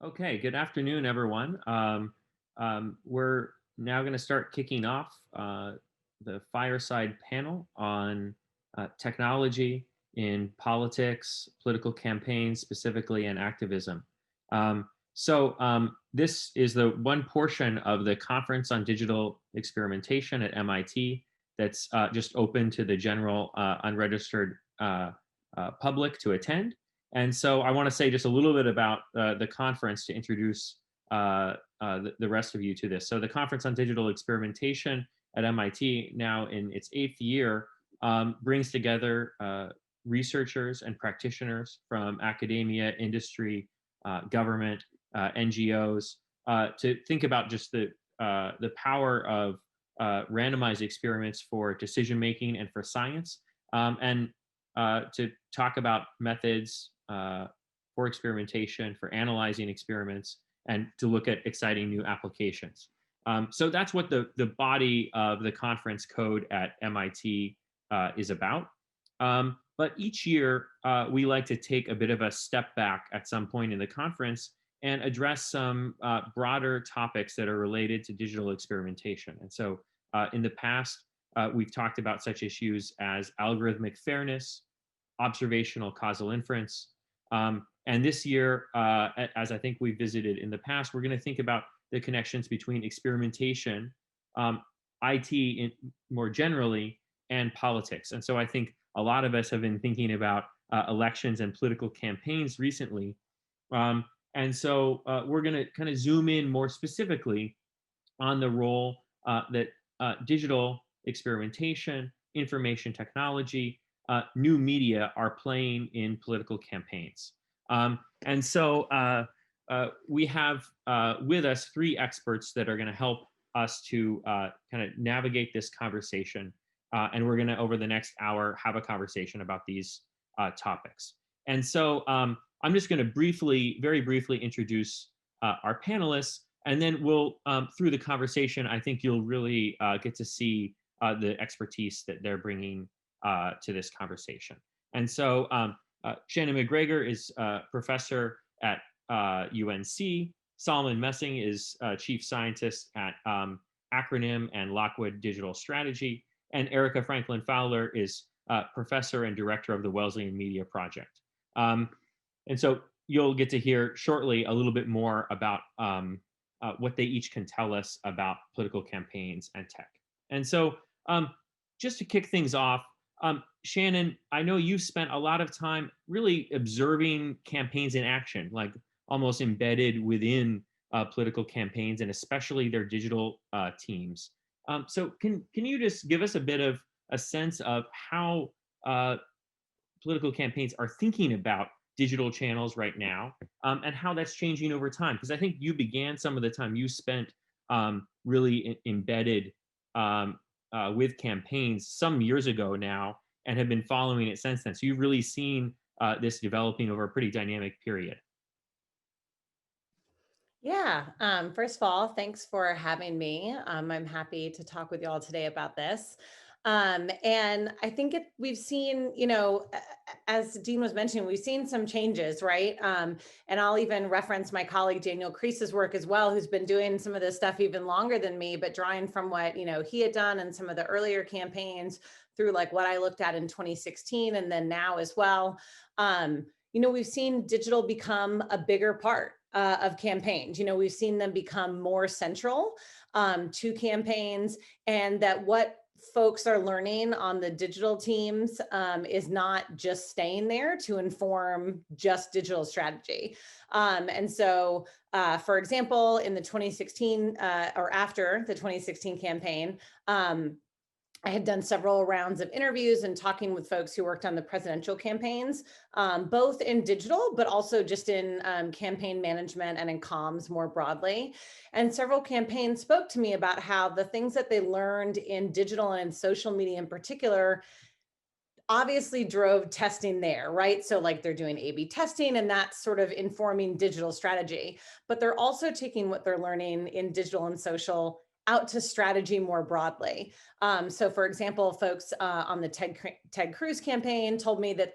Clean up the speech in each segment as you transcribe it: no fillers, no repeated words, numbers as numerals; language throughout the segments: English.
Okay, good afternoon, everyone. We're now going to start kicking off the Fireside panel on technology in politics, political campaigns specifically, and activism. This is the one portion of the Conference on Digital Experimentation at MIT that's just open to the general unregistered public to attend. And so I want to say just a little bit about the conference to introduce the rest of you to this. So the Conference on Digital Experimentation at MIT, now in its 8th year, brings together researchers and practitioners from academia, industry, government, NGOs, to think about just the power of randomized experiments for decision making and for science, and to talk about methods for experimentation, for analyzing experiments, and to look at exciting new applications. So that's what the body of the conference code at MIT is about. But each year, we like to take a bit of a step back at some point in the conference and address some broader topics that are related to digital experimentation. And so in the past, we've talked about such issues as algorithmic fairness, observational causal inference. And this year, as I think we visited in the past, we're going to think about the connections between experimentation, IT more generally, and politics. And so I think a lot of us have been thinking about elections and political campaigns recently. And so we're going to kind of zoom in more specifically on the role that digital experimentation, information technology, new media are playing in political campaigns. And so we have with us 3 experts that are going to help us to kind of navigate this conversation. And we're going to, over the next hour, have a conversation about these topics. And so I'm just going to very briefly introduce our panelists. And then we'll, through the conversation, I think you'll really get to see the expertise that they're bringing to this conversation. And so Shannon McGregor is professor at UNC. Solomon Messing is chief scientist at ACRONYM and Lockwood Digital Strategy. And Erika Franklin Fowler is professor and director of the Wesleyan Media Project. And so you'll get to hear shortly a little bit more about what they each can tell us about political campaigns and tech. And so just to kick things off, Shannon, I know you've spent a lot of time really observing campaigns in action, like almost embedded within political campaigns and especially their digital teams. So can you just give us a bit of a sense of how political campaigns are thinking about digital channels right now, and how that's changing over time? Because I think you began some of the time you spent really embedded with campaigns some years ago now and have been following it since then. So you've really seen this developing over a pretty dynamic period. Yeah. First of all, thanks for having me. I'm happy to talk with you all today about this. And I think we've seen, as Dean was mentioning, we've seen some changes, right? And I'll even reference my colleague Daniel Crease's work as well, who's been doing some of this stuff even longer than me, but drawing from what, he had done and some of the earlier campaigns through like what I looked at in 2016 and then now as well. We've seen digital become a bigger part of campaigns. We've seen them become more central to campaigns, and that what folks are learning on the digital teams is not just staying there to inform just digital strategy. And so, for example, in the 2016 or after the 2016 campaign, I had done several rounds of interviews and talking with folks who worked on the presidential campaigns, both in digital, but also just in campaign management and in comms more broadly. And several campaigns spoke to me about how the things that they learned in digital and in social media in particular obviously drove testing there, right? So like they're doing A/B testing and that's sort of informing digital strategy, but they're also taking what they're learning in digital and social out to strategy more broadly. So for example, folks on the Ted Cruz campaign told me that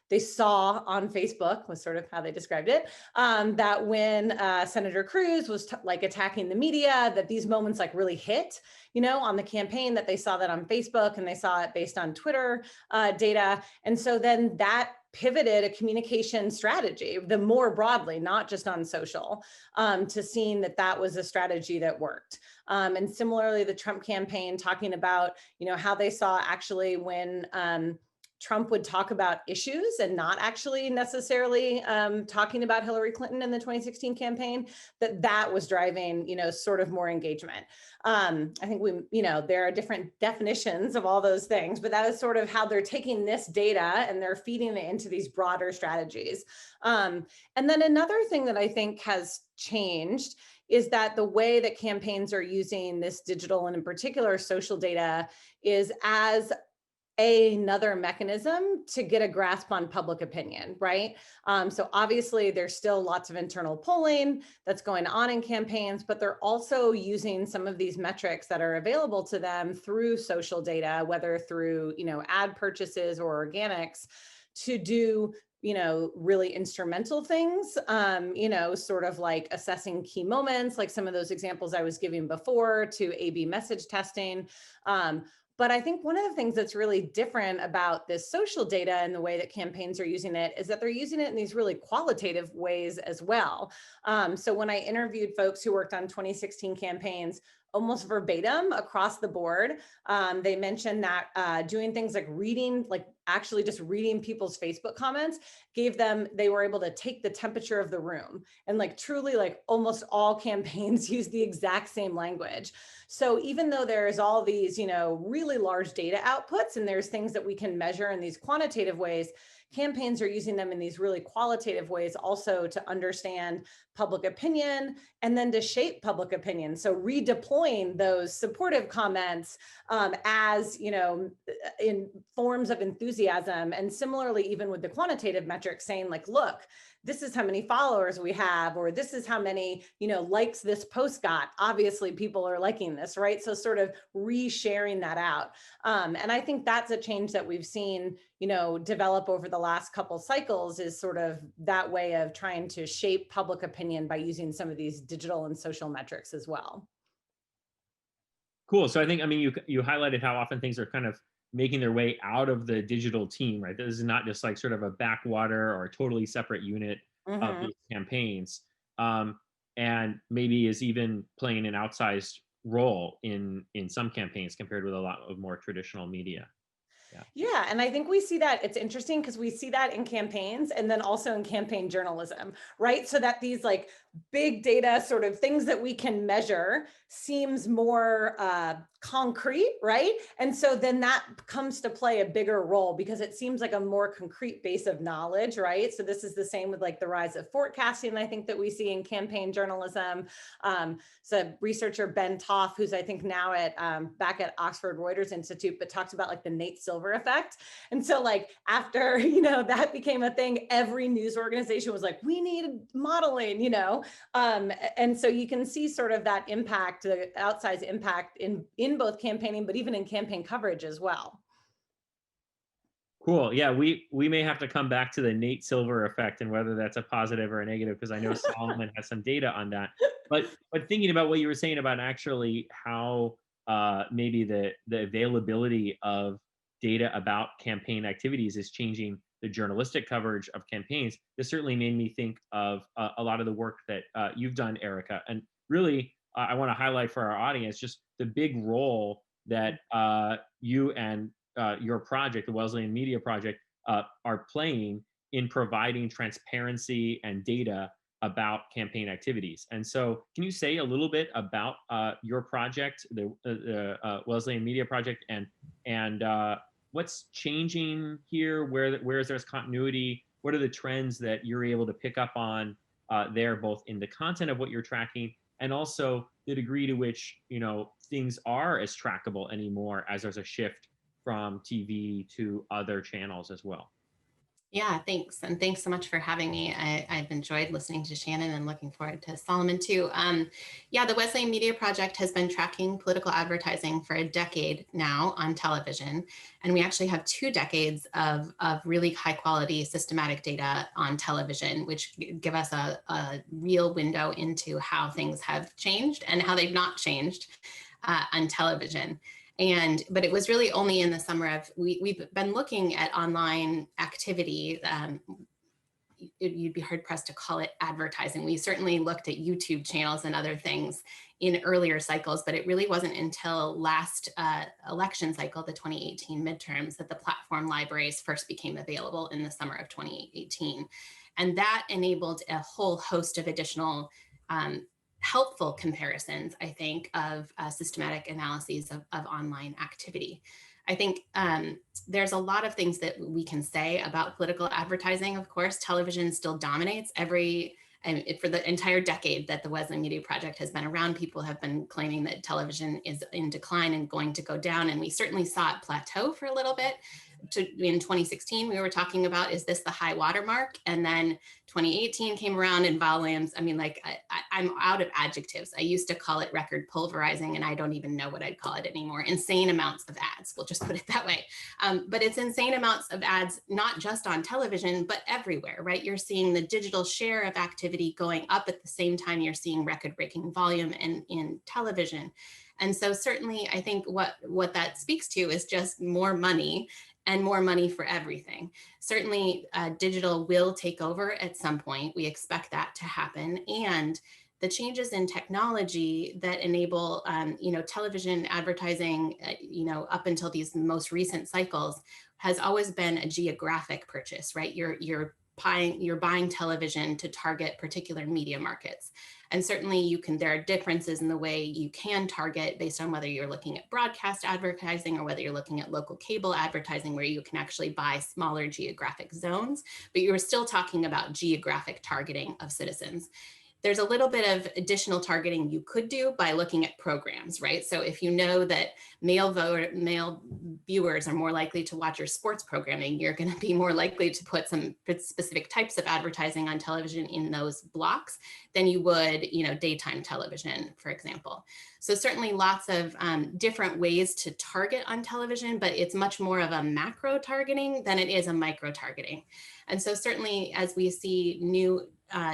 they saw on Facebook, was sort of how they described it, that when Senator Cruz was like attacking the media, that these moments like really hit, you know, on the campaign, that they saw that on Facebook and they saw it based on Twitter data. And so then that pivoted a communication strategy, the more broadly, not just on social, to seeing that that was a strategy that worked. And similarly, the Trump campaign talking about, you know, how they saw actually when Trump would talk about issues and not actually necessarily talking about Hillary Clinton in the 2016 campaign, that was driving, you know, sort of more engagement. I think we, you know, there are different definitions of all those things, but that is sort of how they're taking this data and they're feeding it into these broader strategies. And then another thing that I think has changed is that the way that campaigns are using this digital and in particular social data is as another mechanism to get a grasp on public opinion, right? So obviously there's still lots of internal polling that's going on in campaigns, but they're also using some of these metrics that are available to them through social data, whether through, you know, ad purchases or organics, to do, you know, really instrumental things, you know, sort of like assessing key moments, like some of those examples I was giving before, to A/B message testing. But I think one of the things that's really different about this social data and the way that campaigns are using it is that they're using it in these really qualitative ways as well. So when I interviewed folks who worked on 2016 campaigns, almost verbatim across the board, they mentioned that doing things like reading, like actually just reading people's Facebook comments gave them, they were able to take the temperature of the room. And like truly, like almost all campaigns use the exact same language. So even though there's all these, you know, really large data outputs and there's things that we can measure in these quantitative ways, campaigns are using them in these really qualitative ways also to understand public opinion and then to shape public opinion. So redeploying those supportive comments as, you know, in forms of enthusiasm. And similarly, even with the quantitative metrics saying like, look, this is how many followers we have, or this is how many, you know, likes this post got. Obviously people are liking this, right? So sort of resharing that out. And I think that's a change that we've seen, you know, develop over the last couple cycles, is sort of that way of trying to shape public opinion by using some of these digital and social metrics as well. Cool. So I think, I mean, you highlighted how often things are kind of making their way out of the digital team, right? This is not just like sort of a backwater or a totally separate unit of Mm-hmm. these campaigns, um, and maybe is even playing an outsized role in some campaigns compared with a lot of more traditional media. Yeah. Yeah, and I think we see that, it's interesting because we see that in campaigns and then also in campaign journalism, right? So that these like big data sort of things that we can measure seems more concrete, right? And so then that comes to play a bigger role because it seems like a more concrete base of knowledge, right? So this is the same with like the rise of forecasting, I think, that we see in campaign journalism. So researcher Ben Toff, who's I think now at back at Oxford Reuters Institute, but talks about like the Nate Silver effect. And so like after, you know, that became a thing, every news organization was like, we need modeling, you know? And so you can see sort of that impact, the outsized impact in both campaigning, but even in campaign coverage as well. Cool. Yeah, we may have to come back to the Nate Silver effect and whether that's a positive or a negative, because I know Solomon has some data on that. But thinking about what you were saying about actually how maybe the availability of data about campaign activities is changing the journalistic coverage of campaigns, this certainly made me think of a lot of the work that you've done, Erika. And really, I want to highlight for our audience just the big role that you and your project, the Wesleyan Media Project, are playing in providing transparency and data about campaign activities. And so, can you say a little bit about your project, the Wesleyan Media Project, and what's changing here? Where is there's continuity? What are the trends that you're able to pick up on there, both in the content of what you're tracking and also the degree to which, you know, things are as trackable anymore as there's a shift from TV to other channels as well? Yeah, thanks. And thanks so much for having me. I've enjoyed listening to Shannon and looking forward to Solomon too. Yeah, the Wesleyan Media Project has been tracking political advertising for a decade now on television. And we actually have 2 decades of really high quality systematic data on television, which give us a real window into how things have changed and how they've not changed on television. But it was really only in the summer of, we've been looking at online activity. You'd be hard pressed to call it advertising. We certainly looked at YouTube channels and other things in earlier cycles, but it really wasn't until last election cycle, the 2018 midterms, that the platform libraries first became available in the summer of 2018. And that enabled a whole host of additional helpful comparisons, I think, of systematic analyses of online activity. I think there's a lot of things that we can say about political advertising. Of course, television still dominates for the entire decade that the Wesleyan Media Project has been around. People have been claiming that television is in decline and going to go down. And we certainly saw it plateau for a little bit. In 2016, we were talking about, is this the high watermark? And then 2018 came around and volumes. I mean, like, I'm out of adjectives. I used to call it record pulverizing, and I don't even know what I'd call it anymore. Insane amounts of ads. We'll just put it that way. But it's insane amounts of ads, not just on television, but everywhere, right? You're seeing the digital share of activity going up at the same time you're seeing record-breaking volume in television. And so certainly, I think what that speaks to is just more money and more money for everything. Certainly, digital will take over at some point. We expect that to happen. And the changes in technology that enable, television advertising, up until these most recent cycles, has always been a geographic purchase, right? You're buying television to target particular media markets. And certainly there are differences in the way you can target based on whether you're looking at broadcast advertising or whether you're looking at local cable advertising, where you can actually buy smaller geographic zones, but you're still talking about geographic targeting of citizens. There's a little bit of additional targeting you could do by looking at programs, right? So if you know that male viewers are more likely to watch your sports programming, you're going to be more likely to put some specific types of advertising on television in those blocks than you would, daytime television, for example. So certainly lots of different ways to target on television, but it's much more of a macro targeting than it is a micro targeting. And so certainly, as we see new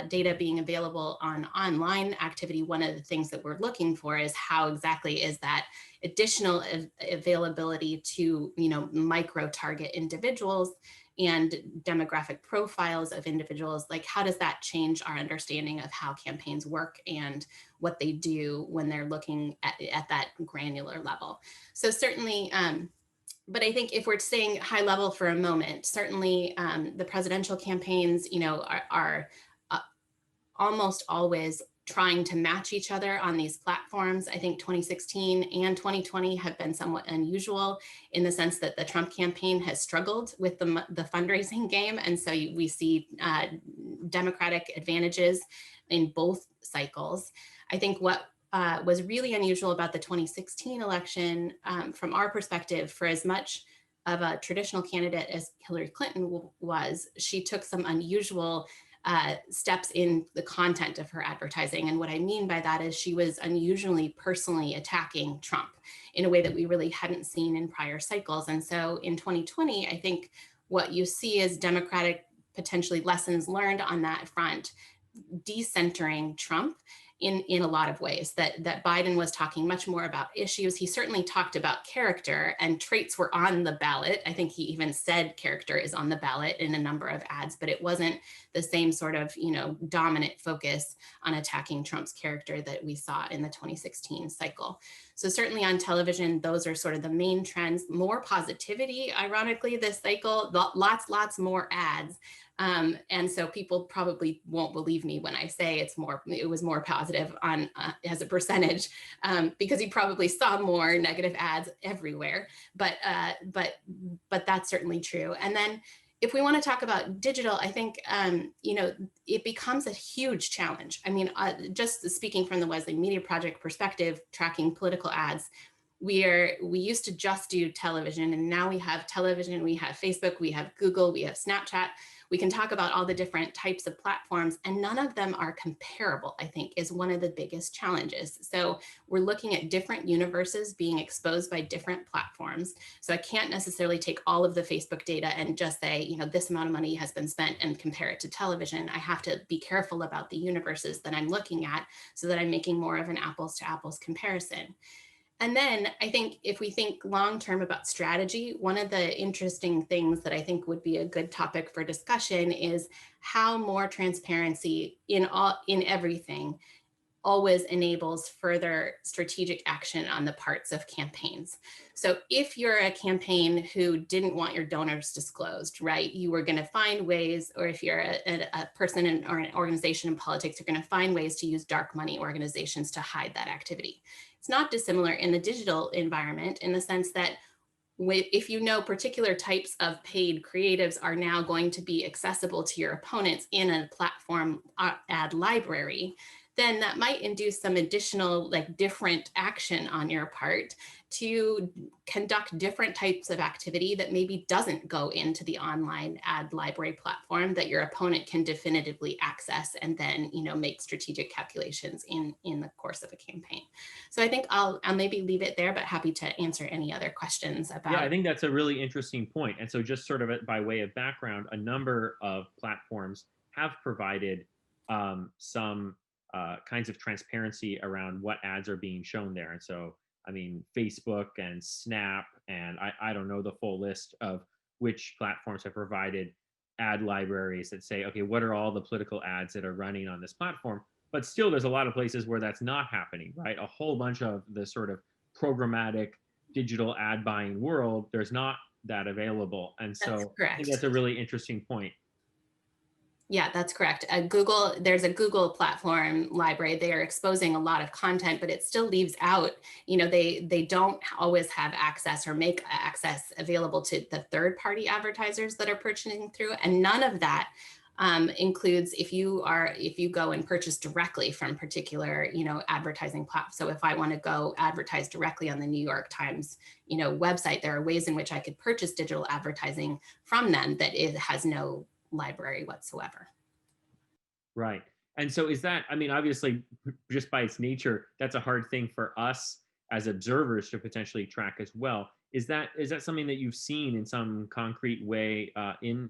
data being available on online activity, one of the things that we're looking for is how exactly is that additional availability to, micro target individuals and demographic profiles of individuals. Like, how does that change our understanding of how campaigns work and what they do when they're looking at that granular level? So certainly, but I think if we're staying high level for a moment, certainly the presidential campaigns, are almost always trying to match each other on these platforms. I think 2016 and 2020 have been somewhat unusual in the sense that the Trump campaign has struggled with the fundraising game. And so we see Democratic advantages in both cycles. I think what was really unusual about the 2016 election, from our perspective, for as much of a traditional candidate as Hillary Clinton was, she took some unusual steps in the content of her advertising. And what I mean by that is she was unusually personally attacking Trump in a way that we really hadn't seen in prior cycles. And so in 2020, I think what you see is Democratic potentially lessons learned on that front, decentering Trump in a lot of ways, that Biden was talking much more about issues. He certainly talked about character, and traits were on the ballot. I think he even said character is on the ballot in a number of ads, but it wasn't the same sort of, dominant focus on attacking Trump's character that we saw in the 2016 cycle. So certainly on television, those are sort of the main trends. More positivity, ironically, this cycle, lots more ads. And so people probably won't believe me when I say it was more positive on as a percentage, because you probably saw more negative ads everywhere. But that's certainly true. And then if we want to talk about digital, I think, it becomes a huge challenge. I mean, just speaking from the Wesleyan Media Project perspective, tracking political ads, we used to just do television, and now we have television, we have Facebook, we have Google, we have Snapchat. We can talk about all the different types of platforms, and none of them are comparable, I think, is one of the biggest challenges. So we're looking at different universes being exposed by different platforms. So I can't necessarily take all of the Facebook data and just say, you know, this amount of money has been spent and compare it to television. I have to be careful about the universes that I'm looking at so that I'm making more of an apples to apples comparison. And then I think if we think long-term about strategy, one of the interesting things that I think would be a good topic for discussion is how more transparency in everything always enables further strategic action on the parts of campaigns. So if you're a campaign who didn't want your donors disclosed, right, you were going to find ways, or if you're a person or an organization in politics, you're going to find ways to use dark money organizations to hide that activity. It's not dissimilar in the digital environment in the sense that if you know particular types of paid creatives are now going to be accessible to your opponents in a platform ad library, then that might induce some additional, like, different action on your part to conduct different types of activity that maybe doesn't go into the online ad library platform that your opponent can definitively access and then, you know, make strategic calculations in the course of a campaign. So I think I'll maybe leave it there, but happy to answer any other questions about. Yeah, I think that's a really interesting point. And so just sort of by way of background, a number of platforms have provided some kinds of transparency around what ads are being shown there. And so, I mean, Facebook and Snap, and I don't know the full list of which platforms have provided ad libraries that say, okay, what are all the political ads that are running on this platform? But still, there's a lot of places where that's not happening, right? A whole bunch of the sort of programmatic digital ad buying world, there's not that available. And so I think that's a really interesting point. Yeah, that's correct. There's a Google platform library. They are exposing a lot of content, but it still leaves out, you know, they don't always have access or make access available to the third-party advertisers that are purchasing through. And none of that includes if you go and purchase directly from particular, you know, advertising platforms. So if I want to go advertise directly on the New York Times, you know, website, there are ways in which I could purchase digital advertising from them that it has no library whatsoever. Right. And so is that, I mean, obviously, just by its nature, that's a hard thing for us as observers to potentially track as well. Is that something that you've seen in some concrete way in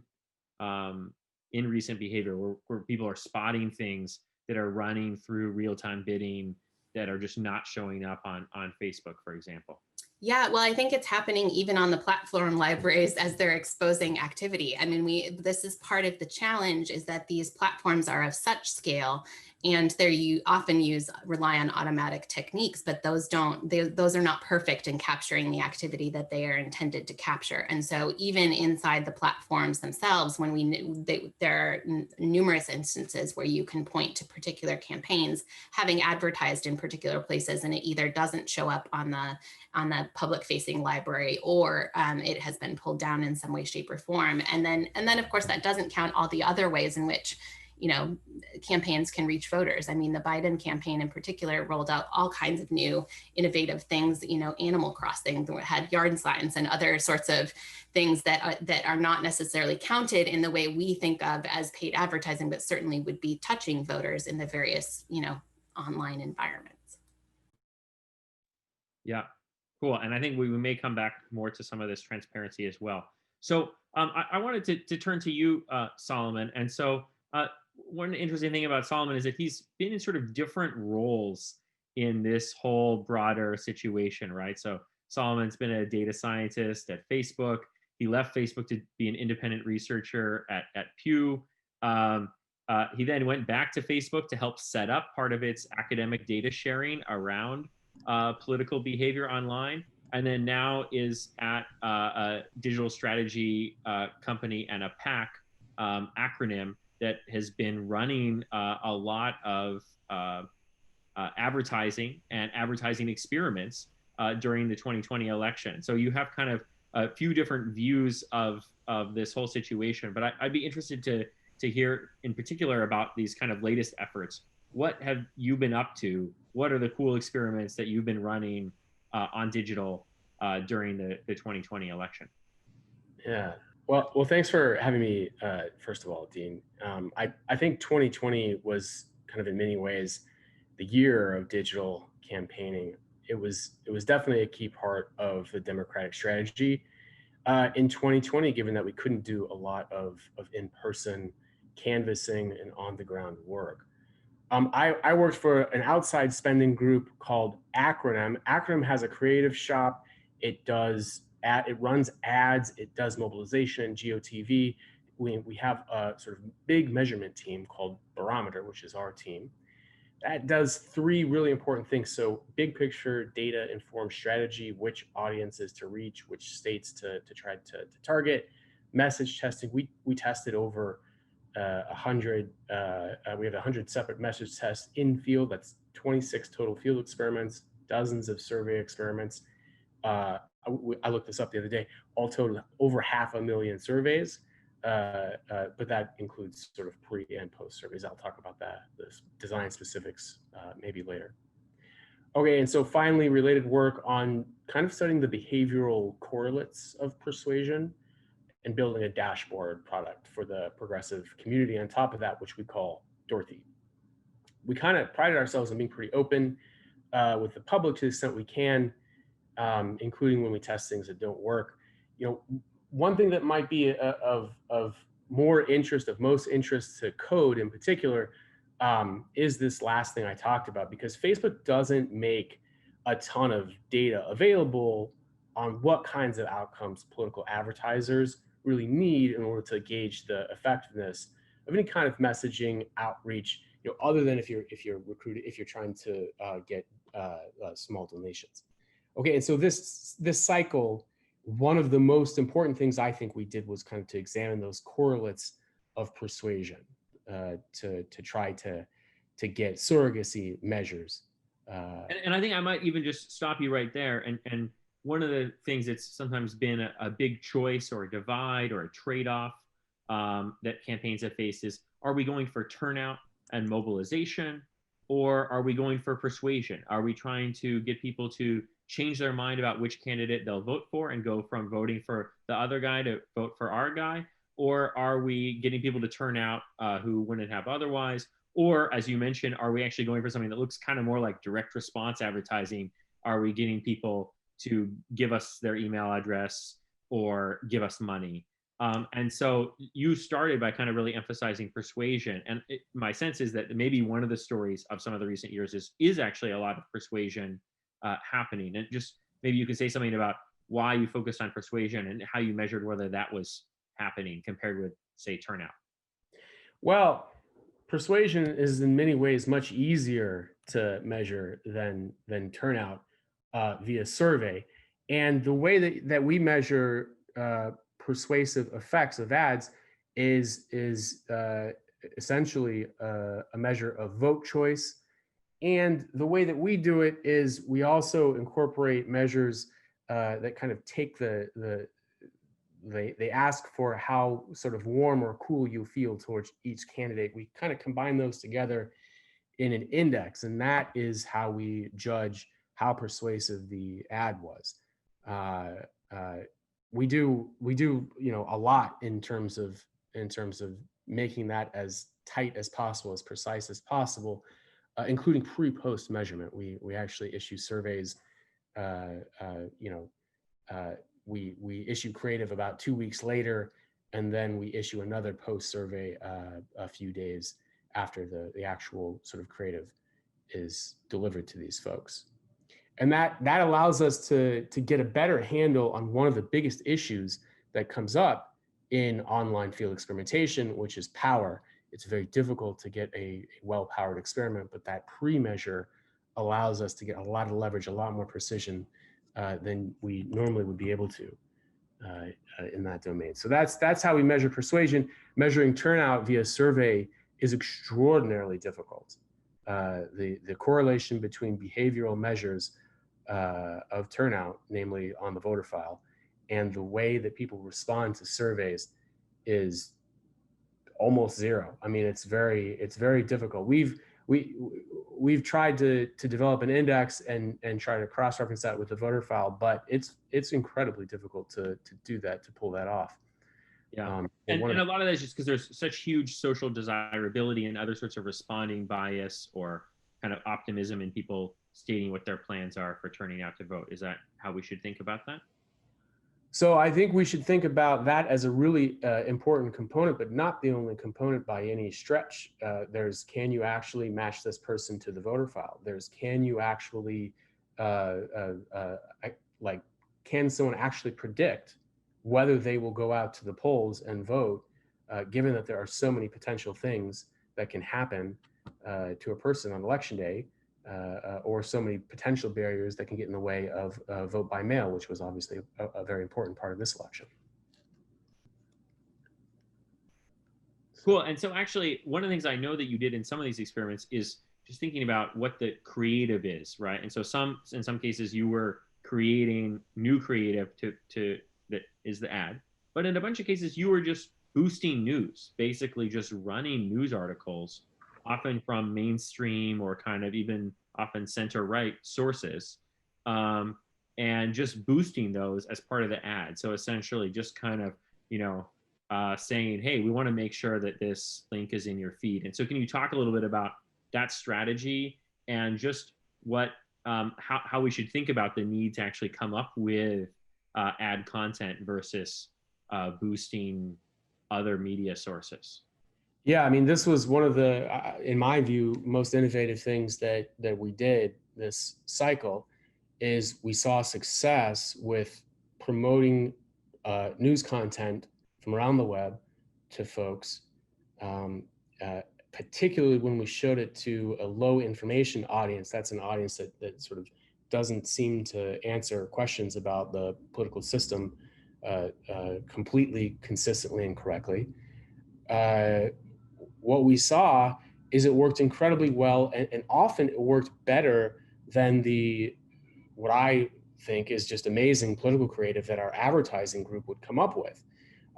recent behavior where people are spotting things that are running through real-time bidding that are just not showing up on Facebook, for example? Yeah, well, I think it's happening even on the platform libraries as they're exposing activity. I mean, this is part of the challenge, is that these platforms are of such scale, and you often rely on automatic techniques, but those are not perfect in capturing the activity that they are intended to capture. And so even inside the platforms themselves, when there are numerous instances where you can point to particular campaigns having advertised in particular places, and it either doesn't show up on the public facing library, or it has been pulled down in some way, shape, or form. And then of course that doesn't count all the other ways in which, you know, campaigns can reach voters. I mean, the Biden campaign in particular rolled out all kinds of new innovative things, you know, Animal Crossing, had yard signs and other sorts of things that are not necessarily counted in the way we think of as paid advertising, but certainly would be touching voters in the various, you know, online environments. Yeah, cool. And I think we may come back more to some of this transparency as well. So I wanted to turn to you, Solomon. And so one interesting thing about Solomon is that he's been in sort of different roles in this whole broader situation, right? So Solomon's been a data scientist at Facebook. He left Facebook to be an independent researcher at Pew. He then went back to Facebook to help set up part of its academic data sharing around political behavior online, and then now is at a digital strategy company and a PAC, ACRONYM, that has been running a lot of advertising and advertising experiments during the 2020 election. So you have kind of a few different views of this whole situation, but I'd be interested to hear in particular about these kind of latest efforts. What have you been up to? What are the cool experiments that you've been running on digital during the 2020 election. Yeah. Well, thanks for having me, first of all, Dean. I think 2020 was kind of in many ways the year of digital campaigning. It was definitely a key part of the Democratic strategy in 2020, given that we couldn't do a lot of in-person canvassing and on-the-ground work. I worked for an outside spending group called ACRONYM. ACRONYM has a creative shop. It runs ads. It does mobilization, GOTV. We have a sort of big measurement team called Barometer, which is our team. That does three really important things. So big picture, data informed strategy, which audiences to reach, which states to try to target. Message testing. We tested over 100. We have 100 separate message tests in field. That's 26 total field experiments, dozens of survey experiments. I looked this up the other day. All total, over 500,000 surveys. But that includes sort of pre and post surveys. I'll talk about that, the design specifics, maybe later. Okay, and so finally, related work on kind of studying the behavioral correlates of persuasion and building a dashboard product for the progressive community on top of that, which we call Dorothy. We kind of prided ourselves on being pretty open with the public to the extent we can, including when we test things that don't work. You know, one thing that might be of more interest, of most interest to code in particular, is this last thing I talked about, because Facebook doesn't make a ton of data available on what kinds of outcomes political advertisers really need in order to gauge the effectiveness of any kind of messaging outreach, you know, other than if you're trying to get small donations. Okay, and so this cycle, one of the most important things I think we did was kind of to examine those correlates of persuasion to try to get surrogacy measures. And I think I might even just stop you right there. And one of the things that's sometimes been a big choice or a divide or a trade-off that campaigns have faced is, are we going for turnout and mobilization, or are we going for persuasion? Are we trying to get people to change their mind about which candidate they'll vote for and go from voting for the other guy to vote for our guy? Or are we getting people to turn out who wouldn't have otherwise? Or, as you mentioned, are we actually going for something that looks kind of more like direct response advertising? Are we getting people to give us their email address or give us money? And so you started by kind of really emphasizing persuasion. And my sense is that maybe one of the stories of some of the recent years is actually a lot of persuasion happening. And just maybe you could say something about why you focused on persuasion and how you measured whether that was happening compared with, say, turnout. Well, persuasion is in many ways much easier to measure than turnout via survey. And the way that we measure persuasive effects of ads is essentially a measure of vote choice. And the way that we do it is we also incorporate measures that kind of take they ask for how sort of warm or cool you feel towards each candidate. We kind of combine those together in an index, and that is how we judge how persuasive the ad was. We do a lot in terms of making that as tight as possible, as precise as possible, including pre-post measurement. We actually issue surveys. We issue creative about 2 weeks later, and then we issue another post survey a few days after the actual sort of creative is delivered to these folks. And that allows us to get a better handle on one of the biggest issues that comes up in online field experimentation, which is power. It's very difficult to get a well-powered experiment, but that pre-measure allows us to get a lot of leverage, a lot more precision than we normally would be able to in that domain. So that's how we measure persuasion. Measuring turnout via survey is extraordinarily difficult. The correlation between behavioral measures of turnout, namely on the voter file, and the way that people respond to surveys is almost zero. I mean, it's very difficult. we've tried to develop an index and try to cross-reference that with the voter file, but it's incredibly difficult to do that, to pull that off. Yeah, and a lot of that is just because there's such huge social desirability and other sorts of responding bias or kind of optimism in people stating what their plans are for turning out to vote. Is that how we should think about that? So I think we should think about that as a really important component, but not the only component by any stretch. There's, can you actually match this person to the voter file? There's, can you actually, like, can someone actually predict whether they will go out to the polls and vote, given that there are so many potential things that can happen to a person on election day, or so many potential barriers that can get in the way of vote by mail, which was obviously a very important part of this election. Cool. And so actually, one of the things I know that you did in some of these experiments is just thinking about what the creative is, right? And so in some cases, you were creating new creative to that is the ad, but in a bunch of cases, you were just boosting news, basically just running news articles, often from mainstream or kind of even often center-right sources, and just boosting those as part of the ad. So essentially just kind of, saying, hey, we want to make sure that this link is in your feed. And so can you talk a little bit about that strategy and just what, how we should think about the need to actually come up with ad content versus boosting other media sources? Yeah, I mean, this was one of the, in my view, most innovative things that we did this cycle, is we saw success with promoting news content from around the web to folks, particularly when we showed it to a low information audience. That's an audience that sort of doesn't seem to answer questions about the political system completely, consistently, and correctly. What we saw is it worked incredibly well, and often it worked better than what I think is just amazing political creative that our advertising group would come up with.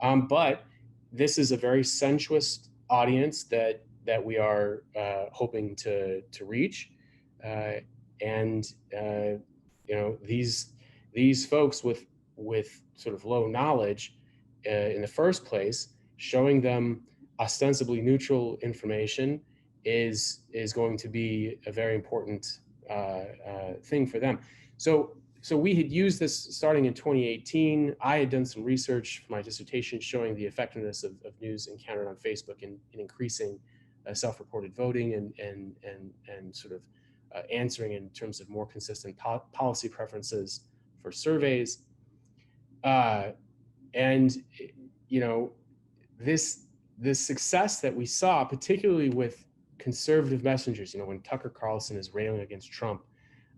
But this is a very sensuous audience that we are hoping to reach, and these folks with sort of low knowledge in the first place, showing them ostensibly neutral information is going to be a very important thing for them. So we had used this starting in 2018. I had done some research for my dissertation showing the effectiveness of news encountered on Facebook in increasing self-reported voting and sort of answering in terms of more consistent policy preferences for surveys. This success that we saw, particularly with conservative messengers, when Tucker Carlson is railing against Trump,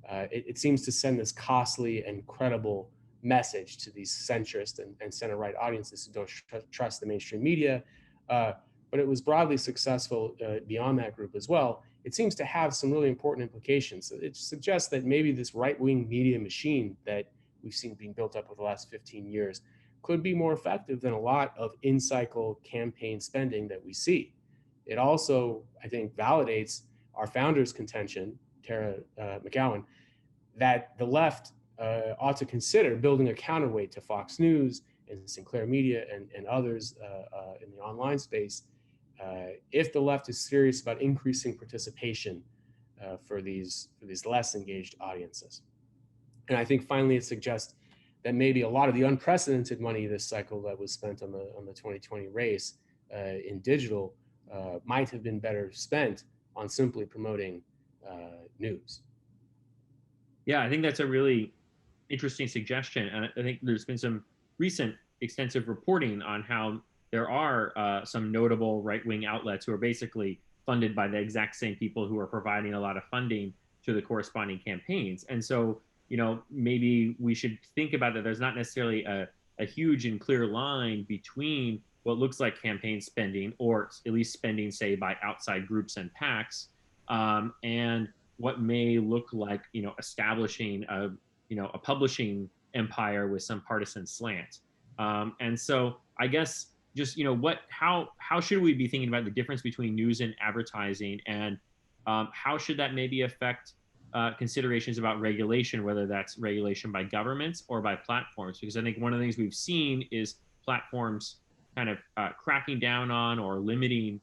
it seems to send this costly and credible message to these centrist and center-right audiences who don't trust the mainstream media. But it was broadly successful beyond that group as well. It seems to have some really important implications. It suggests that maybe this right-wing media machine that we've seen being built up over the last 15 years could be more effective than a lot of in-cycle campaign spending that we see. It also, I think, validates our founder's contention, Tara McGowan, that the left ought to consider building a counterweight to Fox News and Sinclair Media and others in the online space if the left is serious about increasing participation for these less engaged audiences. And I think finally it suggests that maybe a lot of the unprecedented money this cycle that was spent on the 2020 race in digital might have been better spent on simply promoting news. Yeah, I think that's a really interesting suggestion. And I think there's been some recent extensive reporting on how there are some notable right-wing outlets who are basically funded by the exact same people who are providing a lot of funding to the corresponding campaigns. And so, maybe we should think about that there's not necessarily a huge and clear line between what looks like campaign spending, or at least spending, say, by outside groups and PACs, and what may look like, establishing a publishing empire with some partisan slant. And so I guess just, how should we be thinking about the difference between news and advertising? And how should that maybe affect considerations about regulation, whether that's regulation by governments or by platforms? Because I think one of the things we've seen is platforms kind of cracking down on or limiting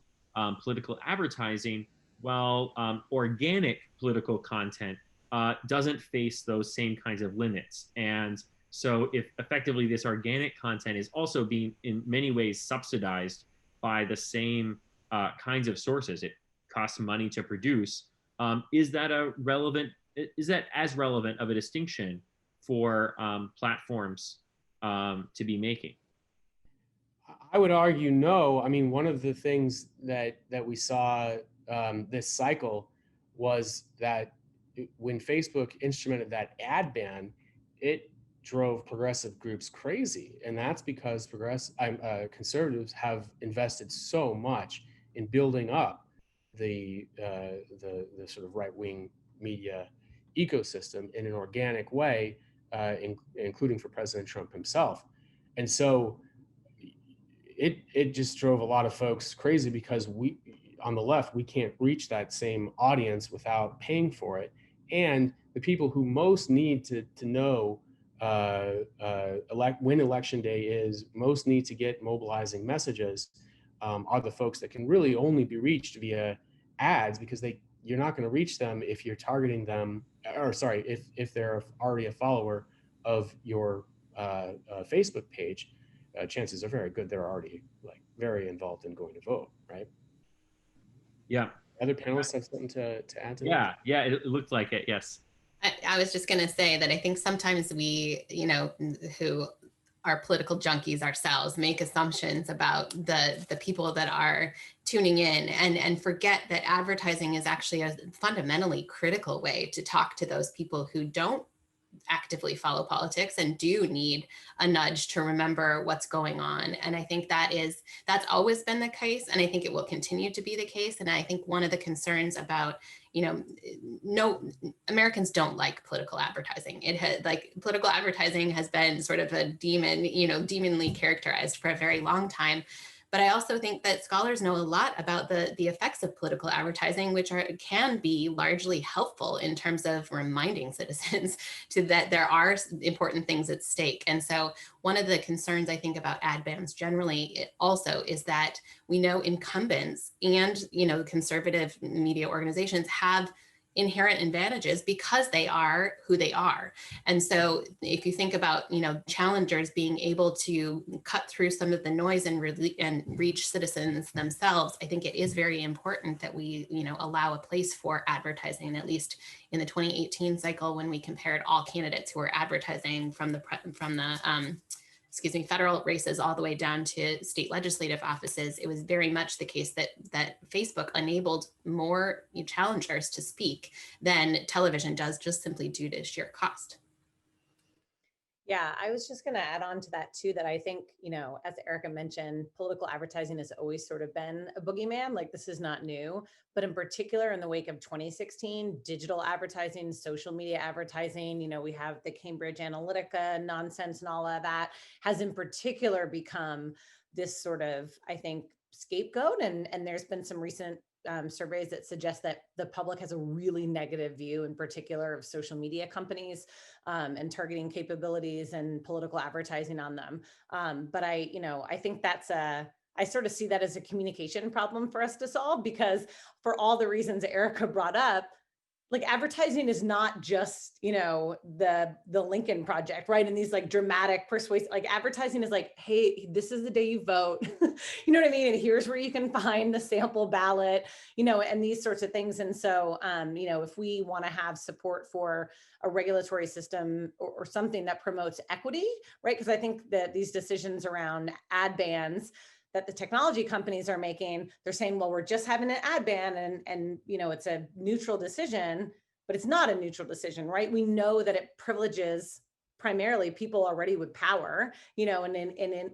political advertising, while organic political content doesn't face those same kinds of limits. And so if effectively this organic content is also being in many ways subsidized by the same kinds of sources, it costs money to produce. Is that as relevant of a distinction for platforms to be making? I would argue no. I mean, one of the things that we saw this cycle was that when Facebook instrumented that ad ban, it drove progressive groups crazy, and that's because conservatives have invested so much in building up the sort of right-wing media ecosystem in an organic way, including for President Trump himself, and so it just drove a lot of folks crazy because we on the left, we can't reach that same audience without paying for it. And the people who most need to know when election day is, most need to get mobilizing messages, are the folks that can really only be reached via ads, because you're not going to reach them if you're targeting them, or sorry, if they're already a follower of your Facebook page. Chances are very good they're already very involved in going to vote, right? Yeah. Other panelists have something to add to that? that? Yeah, it looked like it, yes. I was just going to say that I think sometimes we, who are political junkies ourselves, make assumptions about the people that are tuning in and forget that advertising is actually a fundamentally critical way to talk to those people who don't actively follow politics and do need a nudge to remember what's going on. And I think that's always been the case. And I think it will continue to be the case. And I think one of the concerns about, no, Americans don't like political advertising. Political advertising has been sort of a demon, demonly characterized for a very long time. But I also think that scholars know a lot about the effects of political advertising, which can be largely helpful in terms of reminding citizens that there are important things at stake. And so one of the concerns I think about ad bans generally also is that we know incumbents and conservative media organizations have inherent advantages because they are who they are. And so if you think about, challengers being able to cut through some of the noise and reach citizens themselves, I think it is very important that we, allow a place for advertising, at least in the 2018 cycle, when we compared all candidates who were advertising from the federal races all the way down to state legislative offices. It was very much the case that Facebook enabled more challengers to speak than television does, just simply due to sheer cost. Yeah, I was just going to add on to that too, that I think, as Erika mentioned, political advertising has always sort of been a boogeyman. Like, this is not new, but in particular in the wake of 2016, digital advertising, social media advertising, we have the Cambridge Analytica nonsense and all of that has in particular become this sort of, I think, scapegoat. And there's been some recent surveys that suggest that the public has a really negative view, in particular, of social media companies and targeting capabilities and political advertising on them. But I think I sort of see that as a communication problem for us to solve, because for all the reasons Erika brought up, like, advertising is not just, the Lincoln Project, right? And these dramatic persuasive, advertising is hey, this is the day you vote, you know what I mean? And here's where you can find the sample ballot, and these sorts of things. And so, if we want to have support for a regulatory system or something that promotes equity, right? Because I think that these decisions around ad bans that the technology companies are making, they're saying, well, we're just having an ad ban and it's a neutral decision, but it's not a neutral decision, right? We know that it privileges primarily people already with power, and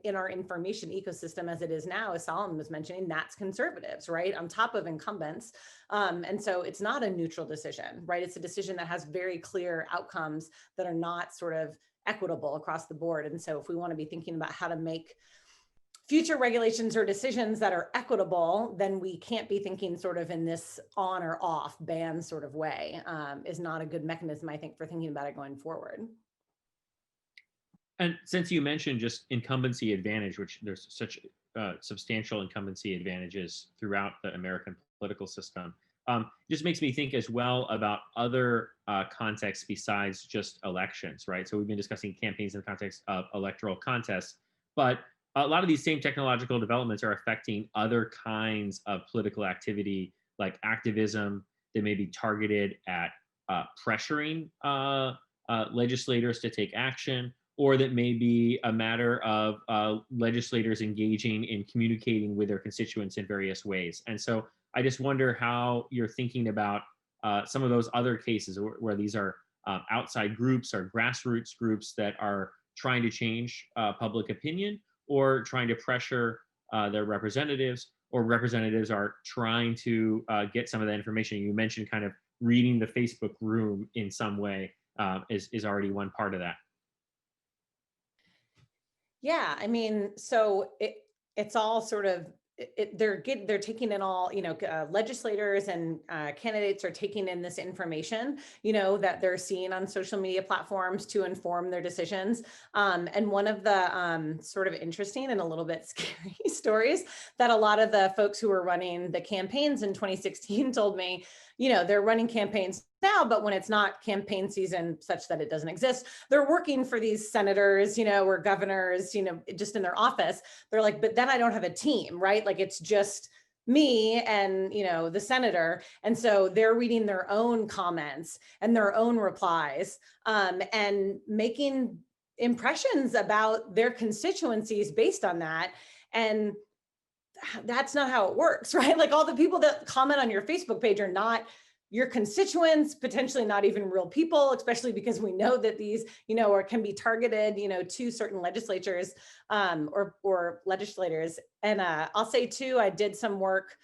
in our information ecosystem as it is now, as Solomon was mentioning, that's conservatives, right? On top of incumbents. And so it's not a neutral decision, right? It's a decision that has very clear outcomes that are not sort of equitable across the board. And so if we want to be thinking about how to make future regulations or decisions that are equitable, then we can't be thinking sort of in this on or off ban sort of way. Is not a good mechanism, I think, for thinking about it going forward. And since you mentioned just incumbency advantage, which there's such substantial incumbency advantages throughout the American political system, just makes me think as well about other contexts besides just elections, right? So we've been discussing campaigns in the context of electoral contests, but a lot of these same technological developments are affecting other kinds of political activity, like activism that may be targeted at pressuring legislators to take action, or that may be a matter of legislators engaging in communicating with their constituents in various ways. And so I just wonder how you're thinking about some of those other cases where these are outside groups or grassroots groups that are trying to change public opinion or trying to pressure their representatives, or representatives are trying to get some of that information. You mentioned kind of reading the Facebook room in some way is already one part of that. Yeah, I mean, so it's all sort of they're taking in all, legislators and candidates are taking in this information, that they're seeing on social media platforms to inform their decisions. And one of the sort of interesting and a little bit scary stories that a lot of the folks who were running the campaigns in 2016 told me, they're running campaigns now, but when it's not campaign season such that it doesn't exist, they're working for these senators, or governors, just in their office. They're like, but then I don't have a team, right? Like it's just me and, the senator. And so they're reading their own comments and their own replies and making impressions about their constituencies based on that. And that's not how it works, right? Like all the people that comment on your Facebook page are not your constituents, potentially not even real people, especially because we know that these, or can be targeted, to certain legislatures or legislators. And I'll say too, I did some work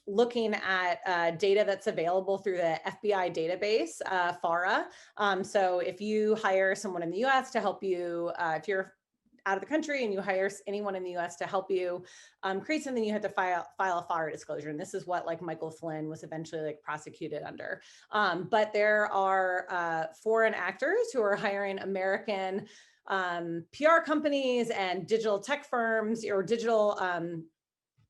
looking at data that's available through the FBI database, FARA. So if you hire someone in the US to help you, if you're out of the country and you hire anyone in the US to help you create something, you have to file a FARA disclosure. And this is what like Michael Flynn was eventually prosecuted under. But there are foreign actors who are hiring American PR companies and digital tech firms or digital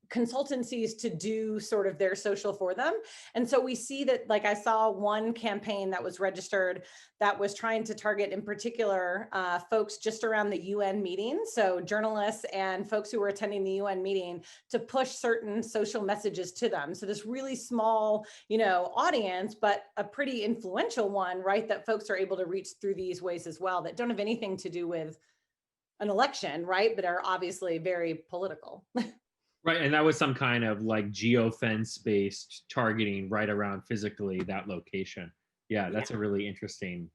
consultancies to do sort of their social for them. And so we see that, like I saw one campaign that was registered that was trying to target in particular folks just around the UN meeting. So journalists and folks who were attending the UN meeting to push certain social messages to them. So this really small, audience, but a pretty influential one, right? That folks are able to reach through these ways as well that don't have anything to do with an election, right? But are obviously very political. Right, and that was some kind of like geofence-based targeting right around physically that location. Yeah, that's a really interesting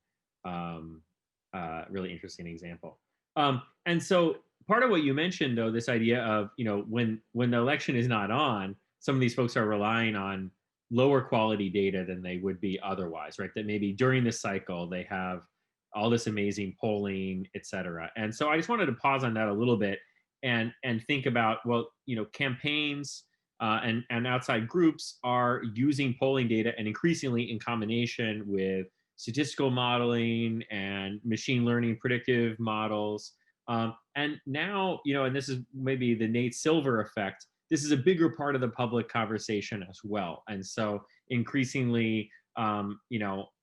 example. And so part of what you mentioned, though, this idea of when the election is not on, some of these folks are relying on lower quality data than they would be otherwise, right? That maybe during this cycle they have all this amazing polling, et cetera. And so I just wanted to pause on that a little bit and think about, well, campaigns and outside groups are using polling data, and increasingly in combination with statistical modeling and machine learning predictive models. And now, and this is maybe the Nate Silver effect, this is a bigger part of the public conversation as well. And so increasingly,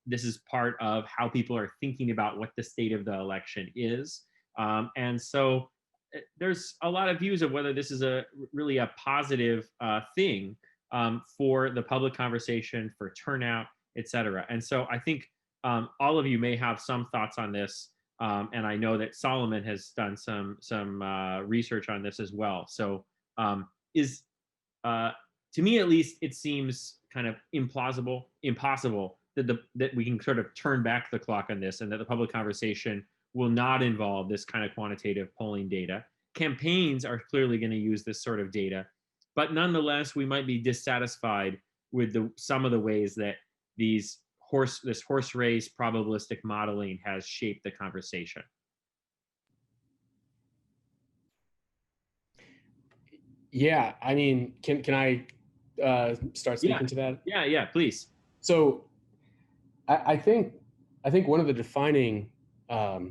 this is part of how people are thinking about what the state of the election is. And so there's a lot of views of whether this is really a positive thing for the public conversation, for turnout, et cetera. And so I think all of you may have some thoughts on this. And I know that Solomon has done some research on this as well. So to me, at least, it seems kind of impossible that we can sort of turn back the clock on this, and that the public conversation will not involve this kind of quantitative polling data. Campaigns are clearly going to use this sort of data, but nonetheless, we might be dissatisfied with some of the ways that this horse race probabilistic modeling has shaped the conversation. Yeah, I mean, can I start speaking to that? Yeah, please. So I think one of the defining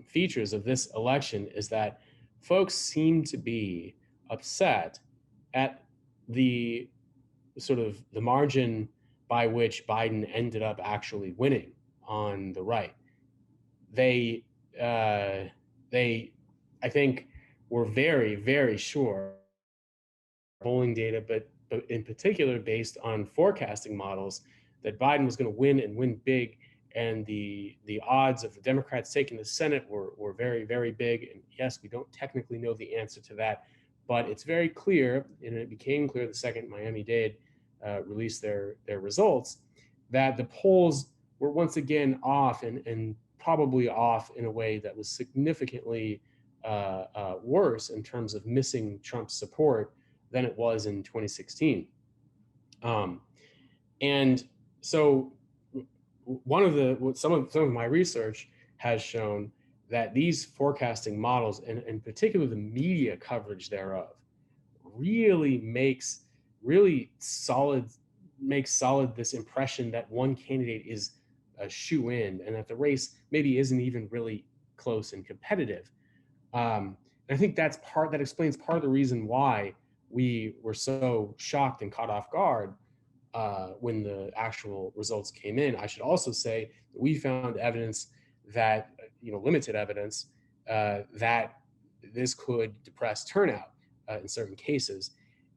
features of this election is that folks seem to be upset at the sort of the margin by which Biden ended up actually winning on the right. They I think were very, very sure polling data, but in particular based on forecasting models, that Biden was going to win and win big, and the odds of the Democrats taking the Senate were very, very big. And yes, we don't technically know the answer to that, but it's very clear, and it became clear the second Miami-Dade released their results, that the polls were once again off, and probably off in a way that was significantly worse in terms of missing Trump's support than it was in 2016. And so some of my research has shown that these forecasting models, and in particular the media coverage thereof, really makes solid this impression that one candidate is a shoe-in, and that the race maybe isn't even really close and competitive. And I think that explains part of the reason why we were so shocked and caught off guard when the actual results came in. I should also say that we found evidence that, limited evidence, that this could depress turnout in certain cases.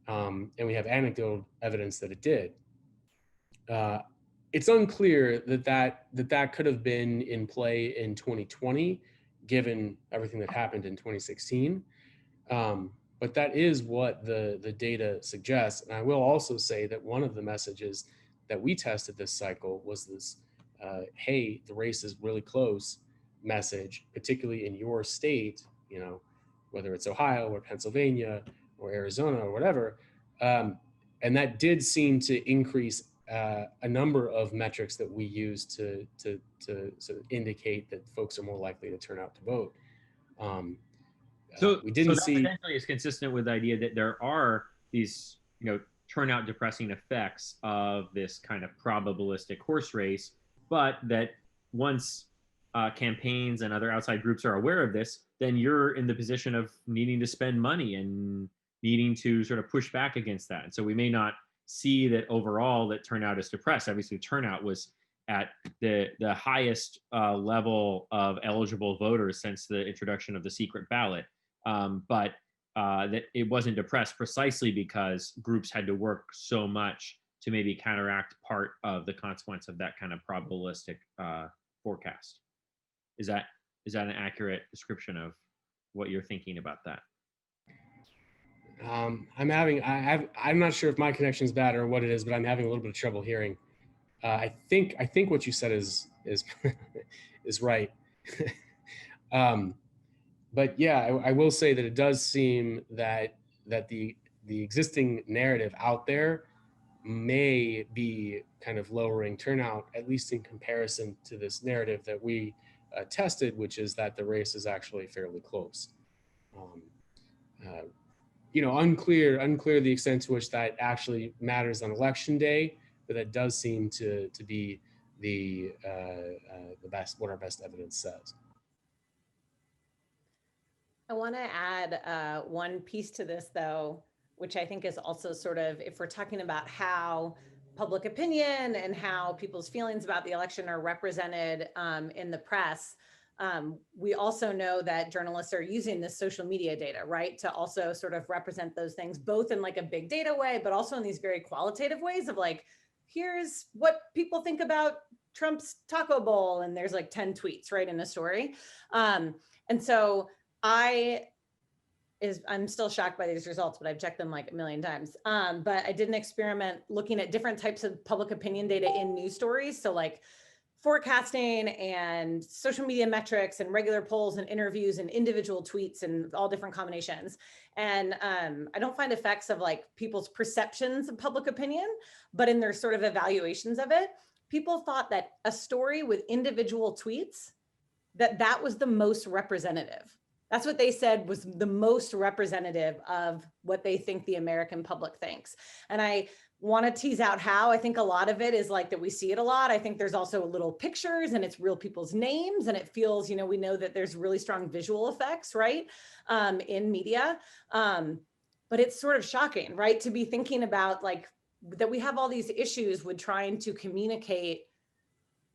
And we have anecdotal evidence that it did. It's unclear that could have been in play in 2020, given everything that happened in 2016. But that is what the data suggests. And I will also say that one of the messages that we tested this cycle was this, hey, the race is really close message, particularly in your state, whether it's Ohio or Pennsylvania or Arizona or whatever. And that did seem to increase a number of metrics that we use to sort of indicate that folks are more likely to turn out to vote. So we didn't that see. potentially is consistent with the idea that there are these, turnout depressing effects of this kind of probabilistic horse race, but that once campaigns and other outside groups are aware of this, then you're in the position of needing to spend money and needing to sort of push back against that. And so we may not see that overall that turnout is depressed. Obviously, turnout was at the highest level of eligible voters since the introduction of the secret ballot. But that it wasn't depressed precisely because groups had to work so much to maybe counteract part of the consequence of that kind of probabilistic forecast. Is that an accurate description of what you're thinking about that? I'm not sure if my connection is bad or what it is, but I'm having a little bit of trouble hearing. I think what you said is is right. But yeah, I will say that it does seem that the existing narrative out there may be kind of lowering turnout, at least in comparison to this narrative that we tested, which is that the race is actually fairly close. Unclear the extent to which that actually matters on election day, but that does seem to be the best, what our best evidence says. I want to add one piece to this, though, which I think is also sort of, if we're talking about how public opinion and how people's feelings about the election are represented in the press, we also know that journalists are using this social media data, right, to also sort of represent those things, both in like a big data way, but also in these very qualitative ways of like, here's what people think about Trump's taco bowl, and there's like 10 tweets, right, in a story. And so I'm still shocked by these results, but I've checked them like a million times. But I did an experiment looking at different types of public opinion data in news stories. So like forecasting and social media metrics and regular polls and interviews and individual tweets and all different combinations. And I don't find effects of like people's perceptions of public opinion, but in their sort of evaluations of it, people thought that a story with individual tweets, that was the most representative. That's what they said was the most representative of what they think the American public thinks. And I want to tease out how. I think a lot of it is like that we see it a lot. I think there's also little pictures and it's real people's names, and it feels, you know, we know that there's really strong visual effects, right, in media. But it's sort of shocking, right, to be thinking about like that we have all these issues with trying to communicate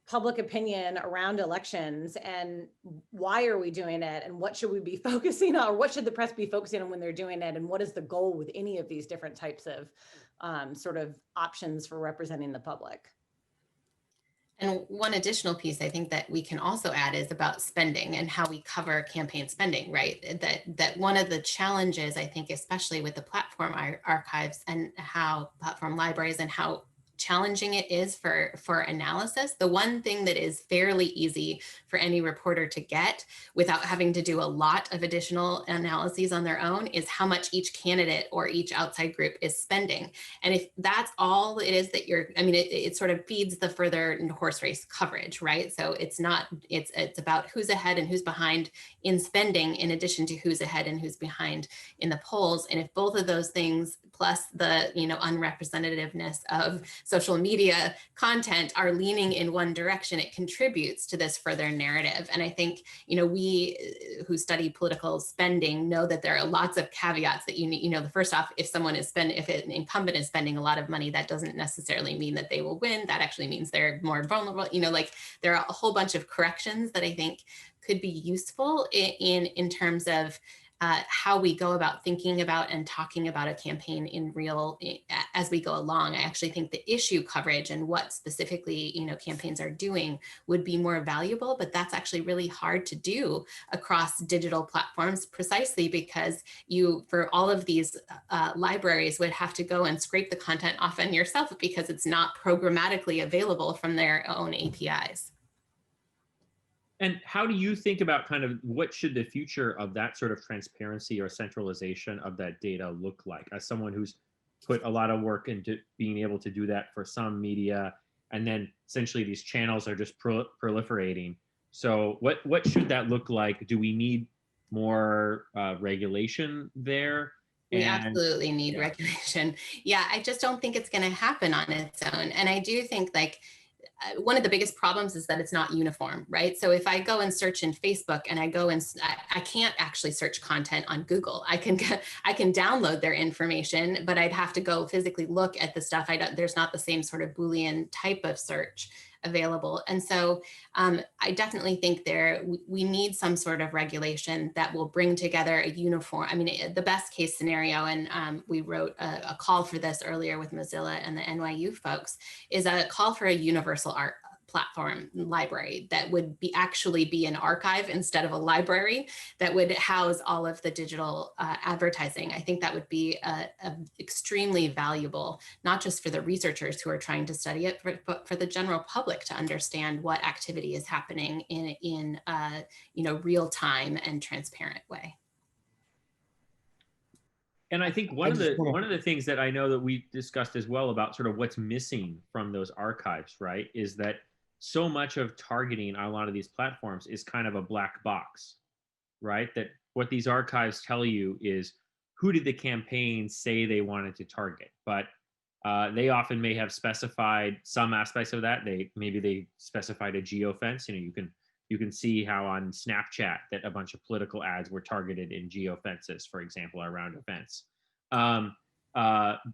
public opinion around elections, and why are we doing it, and what should we be focusing on, or what should the press be focusing on when they're doing it, and what is the goal with any of these different types of sort of options for representing the public. And one additional piece I think that we can also add is about spending and how we cover campaign spending, right? That one of the challenges, I think, especially with the platform archives and how platform libraries and how challenging it is for analysis. The one thing that is fairly easy for any reporter to get without having to do a lot of additional analyses on their own is how much each candidate or each outside group is spending. And if that's all it is that it sort of feeds the further horse race coverage, right? So it's about who's ahead and who's behind in spending, in addition to who's ahead and who's behind in the polls. And if both of those things, plus the unrepresentativeness of social media content, are leaning in one direction, it contributes to this further narrative. And I think, we who study political spending know that there are lots of caveats that you need. First off, if an incumbent is spending a lot of money, that doesn't necessarily mean that they will win. That actually means they're more vulnerable. There are a whole bunch of corrections that I think could be useful in terms of how we go about thinking about and talking about a campaign as we go along. I actually think the issue coverage and what specifically, campaigns are doing would be more valuable, but that's actually really hard to do across digital platforms, precisely because for all of these libraries would have to go and scrape the content often yourself because it's not programmatically available from their own APIs. And how do you think about kind of what should the future of that sort of transparency or centralization of that data look like? As someone who's put a lot of work into being able to do that for some media, and then essentially these channels are just proliferating. So what should that look like? Do we need more regulation there? We absolutely need regulation. Yeah, I just don't think it's going to happen on its own. And I do think one of the biggest problems is that it's not uniform, right? So if I go and search in Facebook and I can't actually search content on Google. I can download their information, but I'd have to go physically look at the stuff. There's not the same sort of Boolean type of search available. And so I definitely think we need some sort of regulation that will bring together a uniform, the best case scenario, and we wrote a call for this earlier with Mozilla and the NYU folks, is a call for a universal art platform library that would actually be an archive instead of a library that would house all of the digital advertising. I think that would be extremely valuable, not just for the researchers who are trying to study it, but for the general public to understand what activity is happening in real time and transparent way. And I think one of the things that I know that we discussed as well about sort of what's missing from those archives, right, is that so much of targeting on a lot of these platforms is kind of a black box, right? That what these archives tell you is who did the campaign say they wanted to target, but they often may have specified some aspects of that. Maybe they specified a geofence. You can see how on Snapchat that a bunch of political ads were targeted in geofences, for example, around events.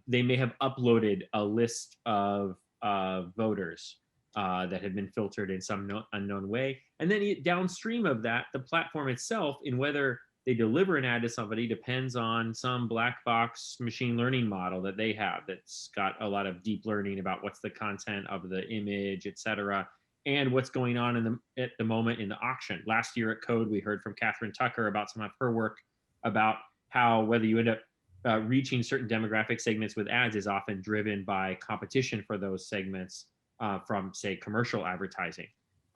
They may have uploaded a list of voters that had been filtered in some unknown way. And then downstream of that, the platform itself, in whether they deliver an ad to somebody, depends on some black box machine learning model that they have that's got a lot of deep learning about what's the content of the image, et cetera, and what's going on at the moment in the auction. Last year at Code, we heard from Catherine Tucker about some of her work about how whether you end up reaching certain demographic segments with ads is often driven by competition for those segments from, say, commercial advertising.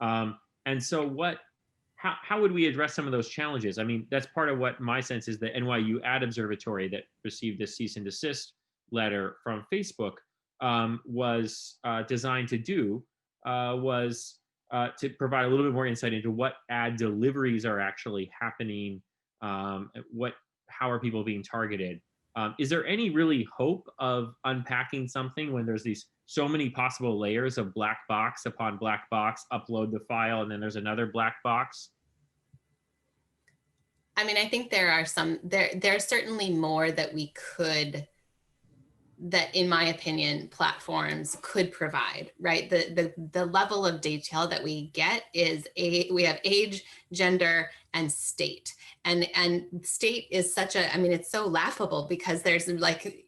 And so how would we address some of those challenges? That's part of what my sense is the NYU Ad Observatory that received this cease and desist letter from Facebook was designed to do, was to provide a little bit more insight into what ad deliveries are actually happening How are people being targeted? Is there any really hope of unpacking something when there's these so many possible layers of black box upon black box, upload the file, and then there's another black box? I mean, I think there are there's certainly more that that in my opinion, platforms could provide, right? The level of detail that we get is we have age, gender, and state. And state is such a, I mean, it's so laughable because there's like,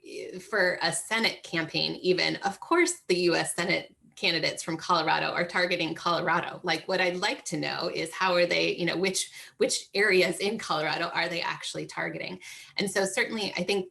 for a Senate campaign even, of course, the US Senate candidates from Colorado are targeting Colorado. Like, what I'd like to know is how are they, you know, which areas in Colorado are they actually targeting? And so certainly I think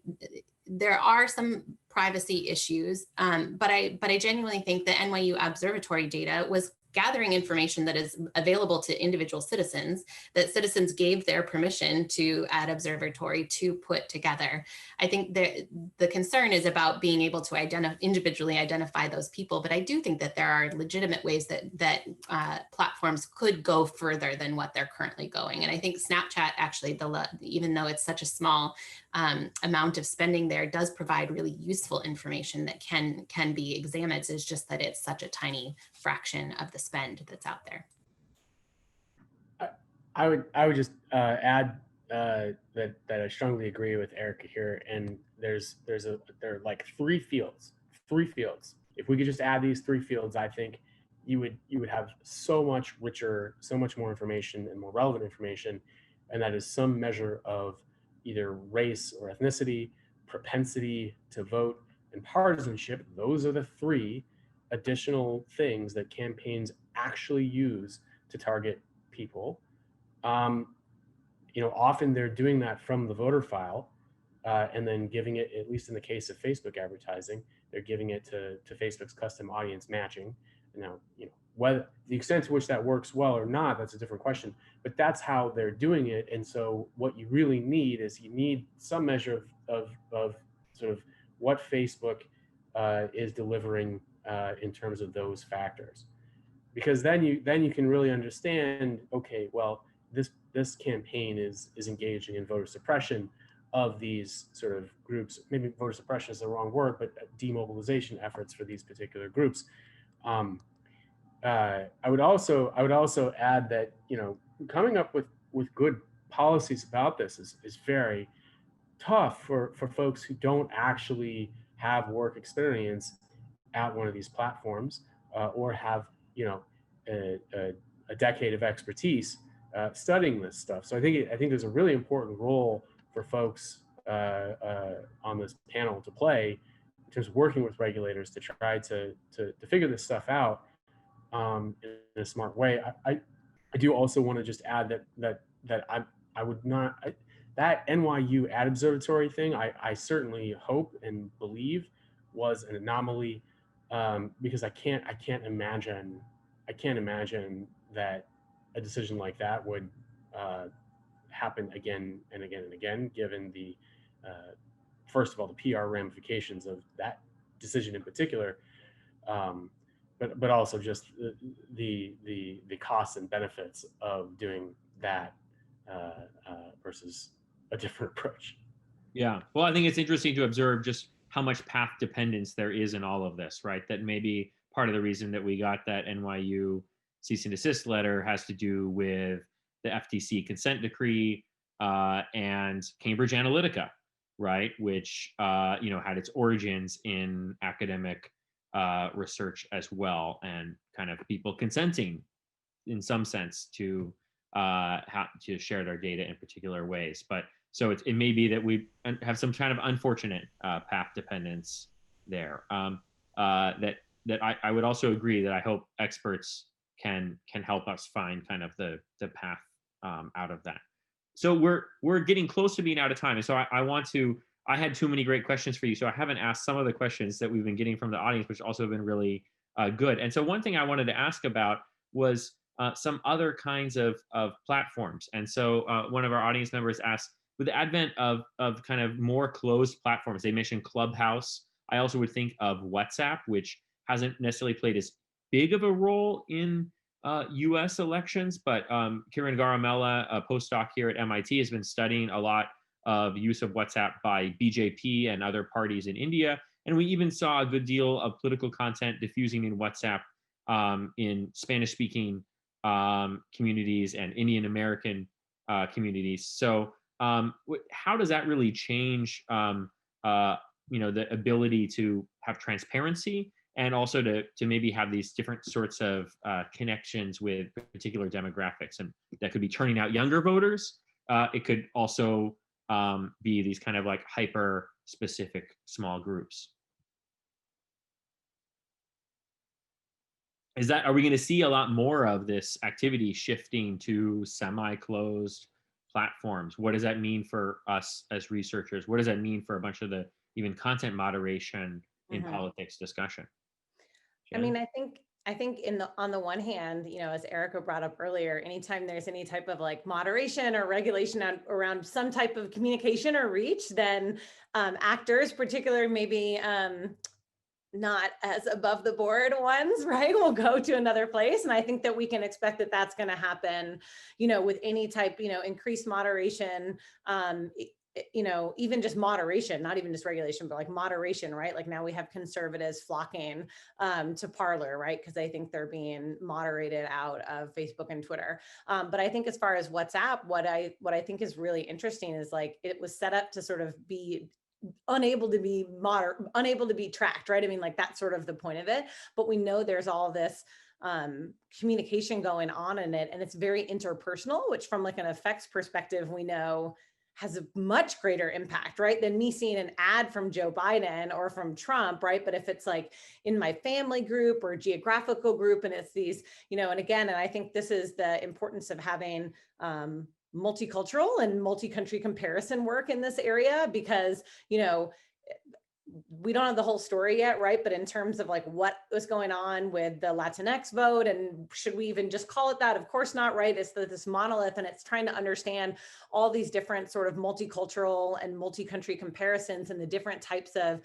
there are some privacy issues, but I genuinely think the NYU Observatory data was gathering information that is available to individual citizens, that citizens gave their permission to Ad Observatory to put together. I think the concern is about being able to individually identify those people, but I do think that there are legitimate ways that platforms could go further than what they're currently going. And I think Snapchat actually, even though it's such a small amount of spending there, does provide really useful information that can be examined. It's just that it's such a tiny fraction of the spend that's out there. I would just add that I strongly agree with Erika here. And there are like three fields. If we could just add these three fields, I think you would have so much richer, so much more information and more relevant information. And that is some measure of either race or ethnicity, propensity to vote, and partisanship. Those are the three additional things that campaigns actually use to target people. Often they're doing that from the voter file, and then giving it, at least in the case of Facebook advertising, they're giving it to Facebook's custom audience matching. Now, whether the extent to which that works well or not, that's a different question, but that's how they're doing it. And so what you really need is you need some measure of sort of what Facebook is delivering in terms of those factors, because then you can really understand, okay, well, this campaign is engaging in voter suppression of these sort of groups. Maybe voter suppression is the wrong word, but demobilization efforts for these particular groups. I would also add that coming up with good policies about this is very tough for folks who don't actually have work experience at one of these platforms, or have a decade of expertise studying this stuff. So I think there's a really important role for folks on this panel to play in terms of working with regulators to try to figure this stuff out in a smart way. I do also want to just add that I would not, that NYU Ad Observatory thing, I certainly hope and believe was an anomaly, because I can't imagine that a decision like that would happen again and again and again, given the first of all, the PR ramifications of that decision in particular, but also just the costs and benefits of doing that versus a different approach. Yeah, well, I think it's interesting to observe just how much path dependence there is in all of this, right? That maybe part of the reason that we got that NYU cease and desist letter has to do with the FTC consent decree and Cambridge Analytica, right? Which had its origins in academic research as well, and kind of people consenting in some sense to share their data in particular ways. But so it may be that we have some kind of unfortunate path dependence there. That I would also agree that I hope experts can help us find kind of the path out of that. So we're getting close to being out of time, and so I had too many great questions for you, so I haven't asked some of the questions that we've been getting from the audience, which also have been really good. And so one thing I wanted to ask about was some other kinds of platforms. And so one of our audience members asked, with the advent of kind of more closed platforms, they mentioned Clubhouse. I also would think of WhatsApp, which hasn't necessarily played as big of a role in US elections, but Kiran Garamella, a postdoc here at MIT, has been studying a lot of use of WhatsApp by BJP and other parties in India. And we even saw a good deal of political content diffusing in WhatsApp in Spanish-speaking communities and Indian American communities. So how does that really change the ability to have transparency and also to maybe have these different sorts of connections with particular demographics? And that could be turning out younger voters. It could also be these kind of like hyper specific small groups. Are we going to see a lot more of this activity shifting to semi-closed platforms? What does that mean for us as researchers? What does that mean for a bunch of the even content moderation in politics discussion? Shannon? I mean, I think on the one hand, as Erika brought up earlier, anytime there's any type of like moderation or regulation around some type of communication or reach, then actors, particularly maybe not as above the board ones, right, will go to another place. And I think that we can expect that that's going to happen, with any type, increased moderation, even just moderation, not even just regulation, but like moderation, right? Like now we have conservatives flocking to Parler, right? Because I think they're being moderated out of Facebook and Twitter. But I think as far as WhatsApp, what I think is really interesting is like it was set up to sort of be unable to be tracked, right? I mean, like that's sort of the point of it. But we know there's all this communication going on in it, and it's very interpersonal, which from like an effects perspective, we know has a much greater impact, right, than me seeing an ad from Joe Biden or from Trump, right? But if it's like in my family group or geographical group, and it's these, and I think this is the importance of having multicultural and multi-country comparison work in this area, because, we don't have the whole story yet, right? But in terms of like what was going on with the Latinx vote, and should we even just call it that? Of course not, right? It's this monolith, and it's trying to understand all these different sort of multicultural and multi-country comparisons and the different types of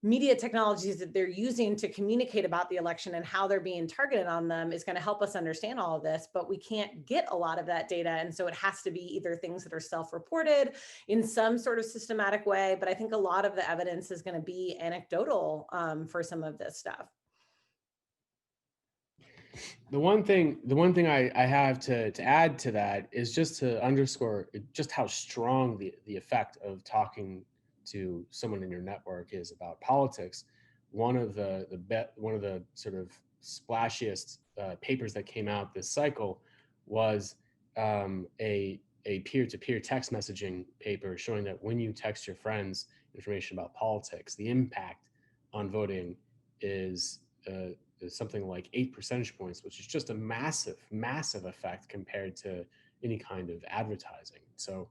media technologies that they're using to communicate about the election and how they're being targeted on them is going to help us understand all of this, but we can't get a lot of that data. And so it has to be either things that are self-reported in some sort of systematic way, but I think a lot of the evidence is going to be anecdotal for some of this stuff. The one thing I have to add to that is just to underscore just how strong the effect of talking to someone in your network is about politics. One of the sort of splashiest papers that came out this cycle was a peer-to-peer text messaging paper showing that when you text your friends information about politics, the impact on voting is something like 8 percentage points, which is just a massive effect compared to any kind of advertising. So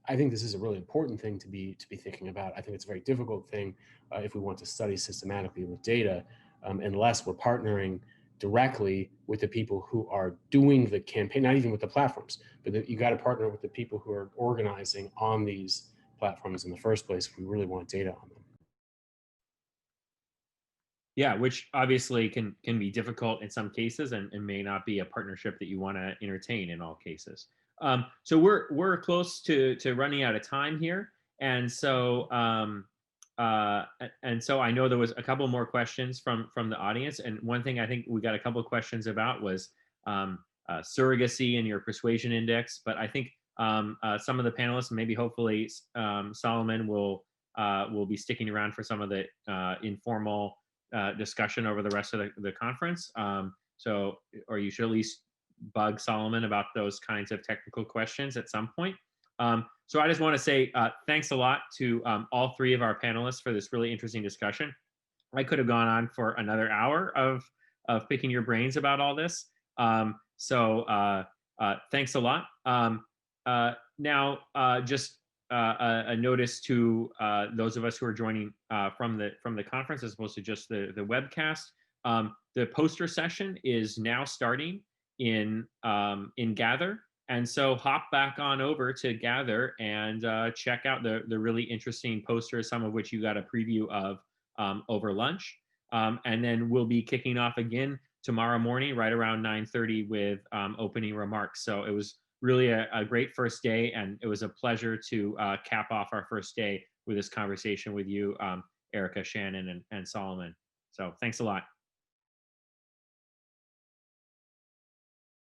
I think this is a really important thing to be thinking about. I think it's a very difficult thing if we want to study systematically with data, unless we're partnering directly with the people who are doing the campaign, not even with the platforms, but you got to partner with the people who are organizing on these platforms in the first place if we really want data on them. Yeah, which obviously can be difficult in some cases and may not be a partnership that you want to entertain in all cases. So we're close to running out of time here, and so I know there was a couple more questions from the audience, and one thing I think we got a couple of questions about was surrogacy and your persuasion index. But I think some of the panelists, maybe hopefully Solomon will be sticking around for some of the informal discussion over the rest of the conference. Or you should at least bug Solomon about those kinds of technical questions at some point. So I just want to say thanks a lot to all three of our panelists for this really interesting discussion. I could have gone on for another hour of picking your brains about all this. So thanks a lot. Now, just a notice to those of us who are joining from the conference as opposed to just the webcast. The poster session is now starting in Gather, and so hop back on over to Gather and check out the really interesting posters, some of which you got a preview of over lunch, and then we'll be kicking off again tomorrow morning, right around 9:30 with opening remarks. So it was really a great first day, and it was a pleasure to cap off our first day with this conversation with you, Erika, Shannon, and Solomon. So thanks a lot.